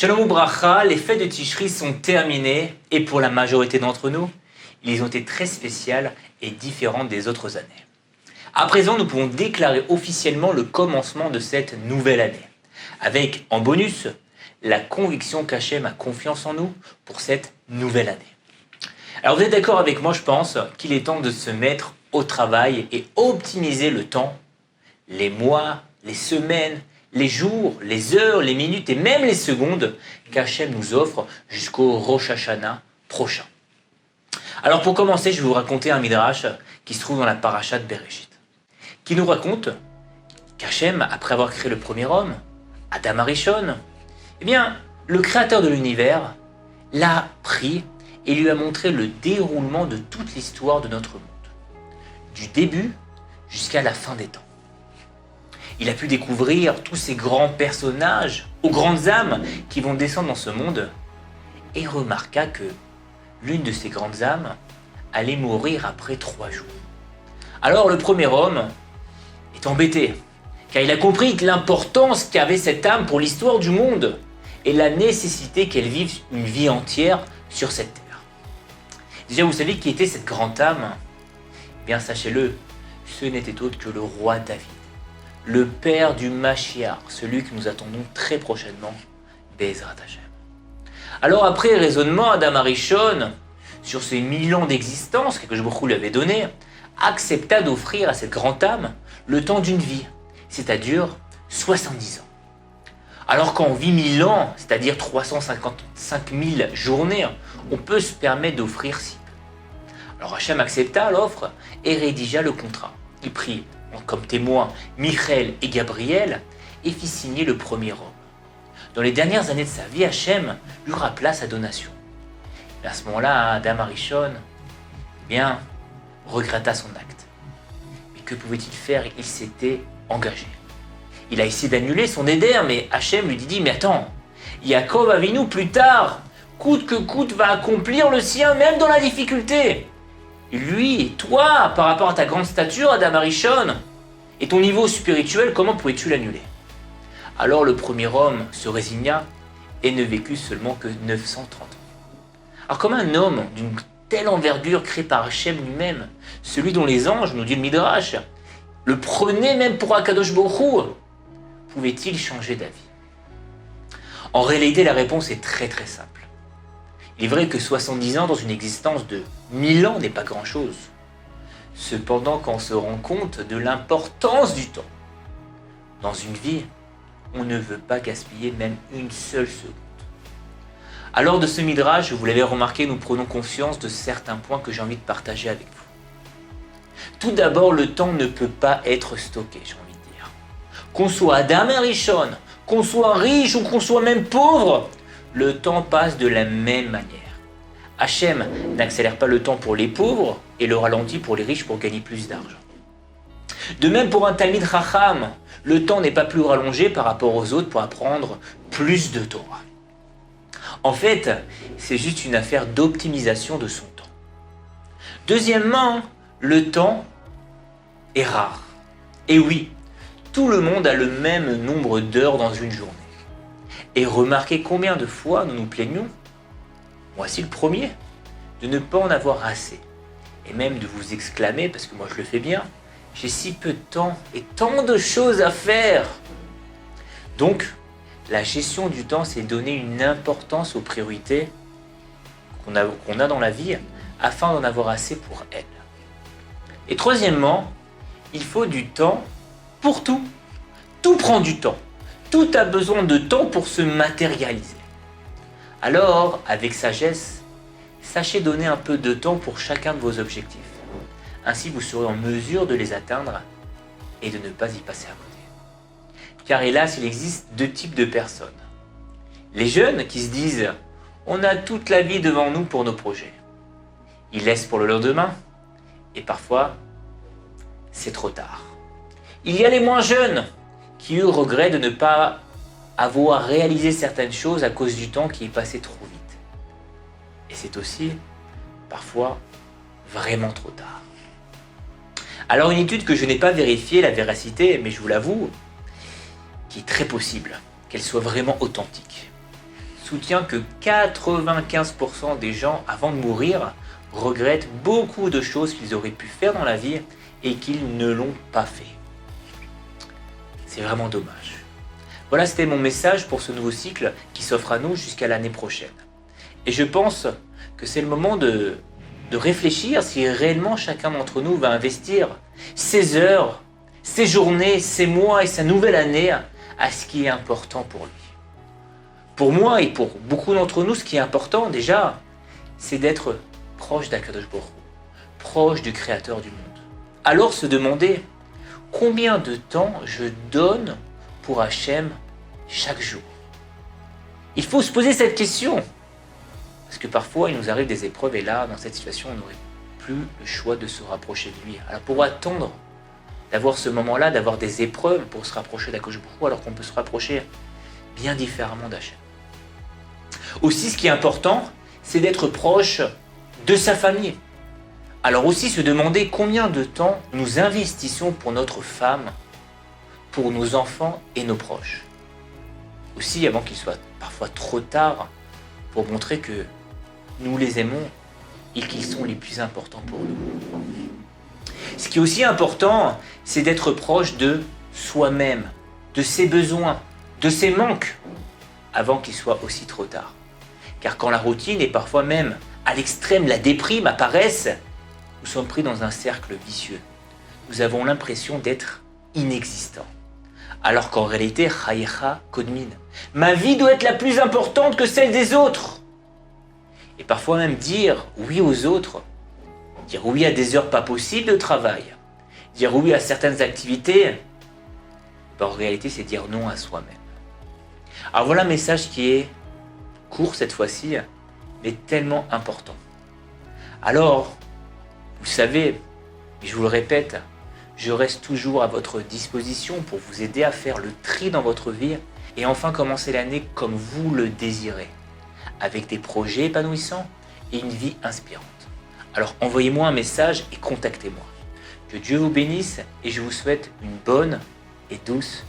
Shalom Ubracha, les fêtes de Tishri sont terminées et pour la majorité d'entre nous, ils ont été très spéciales et différentes des autres années. À présent, nous pouvons déclarer officiellement le commencement de cette nouvelle année, avec en bonus la conviction qu'Hachem a confiance en nous pour cette nouvelle année. Alors vous êtes d'accord avec moi, je pense qu'il est temps de se mettre au travail et optimiser le temps, les mois, les semaines, les jours, les heures, les minutes et même les secondes qu'Hachem nous offre jusqu'au Rosh Hashanah prochain. Alors pour commencer, je vais vous raconter un midrash qui se trouve dans la paracha de Bereshit, qui nous raconte qu'Hachem, après avoir créé le premier homme, Adam Arishon, le créateur de l'univers l'a pris et lui a montré le déroulement de toute l'histoire de notre monde, du début jusqu'à la fin des temps. Il a pu découvrir tous ces grands personnages aux grandes âmes qui vont descendre dans ce monde et remarqua que l'une de ces grandes âmes allait mourir après 3 jours. Alors le premier homme est embêté, car il a compris l'importance qu'avait cette âme pour l'histoire du monde et la nécessité qu'elle vive une vie entière sur cette terre. Déjà, vous savez qui était cette grande âme ? Eh bien, sachez-le, ce n'était autre que le roi David, le père du Mashiach, celui que nous attendons très prochainement, Be'ezrat Hashem. Alors après raisonnement, Adam Arishon, sur ses 1000 ans d'existence que Kadosh Baruch Hu lui avait donné, accepta d'offrir à cette grande âme le temps d'une vie, c'est-à-dire 70 ans. Alors quand on vit 1000 ans, c'est-à-dire 355 000 journées, on peut se permettre d'offrir si peu. Alors Hachem accepta l'offre et rédigea le contrat. Il prit comme témoins Michael et Gabriel et fit signer le premier homme. Dans les dernières années de sa vie, Hachem lui rappela sa donation. Et à ce moment-là, Adam Arishon regretta son acte. Mais que pouvait-il faire ? Il s'était engagé. Il a essayé d'annuler son éder, mais Hachem lui dit « Mais attends, Yaakov Avinu plus tard, coûte que coûte, va accomplir le sien même dans la difficulté. Et lui, toi, par rapport à ta grande stature, Adam Arishon, et ton niveau spirituel, comment pouvais-tu l'annuler ?» Alors le premier homme se résigna et ne vécut seulement que 930 ans. Alors comme un homme d'une telle envergure créé par Hachem lui-même, celui dont les anges, nous dit le Midrash, le prenaient même pour Akadosh Baruch Hu, pouvait-il changer d'avis ? En réalité, la réponse est très très simple. Il est vrai que 70 ans dans une existence de 1000 ans n'est pas grand-chose. Cependant, quand on se rend compte de l'importance du temps, dans une vie, on ne veut pas gaspiller même une seule seconde. Alors de ce midrash, vous l'avez remarqué, nous prenons conscience de certains points que j'ai envie de partager avec vous. Tout d'abord, le temps ne peut pas être stocké, j'ai envie de dire. Qu'on soit Adam Arishon, qu'on soit riche ou qu'on soit même pauvre, le temps passe de la même manière. Hachem n'accélère pas le temps pour les pauvres et le ralentit pour les riches pour gagner plus d'argent. De même pour un Talmid Chacham, le temps n'est pas plus rallongé par rapport aux autres pour apprendre plus de Torah. En fait, c'est juste une affaire d'optimisation de son temps. Deuxièmement, le temps est rare. Et oui, tout le monde a le même nombre d'heures dans une journée. Et remarquez combien de fois nous nous plaignons, voici le premier, de ne pas en avoir assez. Et même de vous exclamer, parce que moi je le fais bien, j'ai si peu de temps et tant de choses à faire. Donc, la gestion du temps, c'est donner une importance aux priorités qu'on a dans la vie afin d'en avoir assez pour elles. Et troisièmement, il faut du temps pour tout. Tout prend du temps. Tout a besoin de temps pour se matérialiser. Alors, avec sagesse, sachez donner un peu de temps pour chacun de vos objectifs. Ainsi, vous serez en mesure de les atteindre et de ne pas y passer à côté. Car hélas, il existe 2 types de personnes. Les jeunes qui se disent « On a toute la vie devant nous pour nos projets ». Ils laissent pour le lendemain et parfois, c'est trop tard. Il y a les moins jeunes qui, eux, regrettent de ne pas avoir réalisé certaines choses à cause du temps qui est passé trop vite. Et c'est aussi, parfois, vraiment trop tard. Alors une étude que je n'ai pas vérifiée la véracité, mais je vous l'avoue, qui est très possible qu'elle soit vraiment authentique. soutient que 95% des gens, avant de mourir, regrettent beaucoup de choses qu'ils auraient pu faire dans la vie et qu'ils ne l'ont pas fait. C'est vraiment dommage. Voilà, c'était mon message pour ce nouveau cycle qui s'offre à nous jusqu'à l'année prochaine. Et je pense que c'est le moment de réfléchir si réellement chacun d'entre nous va investir ses heures, ses journées, ses mois et sa nouvelle année à ce qui est important pour lui. Pour moi et pour beaucoup d'entre nous, ce qui est important déjà, c'est d'être proche d'Akadosh Baruch Hu, proche du Créateur du monde. Alors se demander combien de temps je donne pour Hachem chaque jour. Il faut se poser cette question. Parce que parfois, il nous arrive des épreuves et là, dans cette situation, on n'aurait plus le choix de se rapprocher de lui. Alors pour attendre d'avoir ce moment-là, d'avoir des épreuves pour se rapprocher d'Akadosh Baruch Hu, alors qu'on peut se rapprocher bien différemment d'Hachem. Aussi, ce qui est important, c'est d'être proche de sa famille. Alors aussi se demander combien de temps nous investissons pour notre femme, pour nos enfants et nos proches. Aussi, avant qu'il soit parfois trop tard, pour montrer que nous les aimons et qu'ils sont les plus importants pour nous. Ce qui est aussi important, c'est d'être proche de soi-même, de ses besoins, de ses manques, avant qu'il soit aussi trop tard. Car quand la routine et parfois même à l'extrême la déprime apparaissent, nous sommes pris dans un cercle vicieux. Nous avons l'impression d'être inexistants. Alors qu'en réalité, Chayecha Kodmin, ma vie doit être la plus importante que celle des autres. Et parfois même dire oui aux autres, dire oui à des heures pas possibles de travail, dire oui à certaines activités, en réalité c'est dire non à soi-même. Alors voilà un message qui est court cette fois-ci, mais tellement important. Alors, vous savez, et je vous le répète, je reste toujours à votre disposition pour vous aider à faire le tri dans votre vie et enfin commencer l'année comme vous le désirez, avec des projets épanouissants et une vie inspirante. Alors envoyez-moi un message et contactez-moi. Que Dieu vous bénisse et je vous souhaite une bonne et douce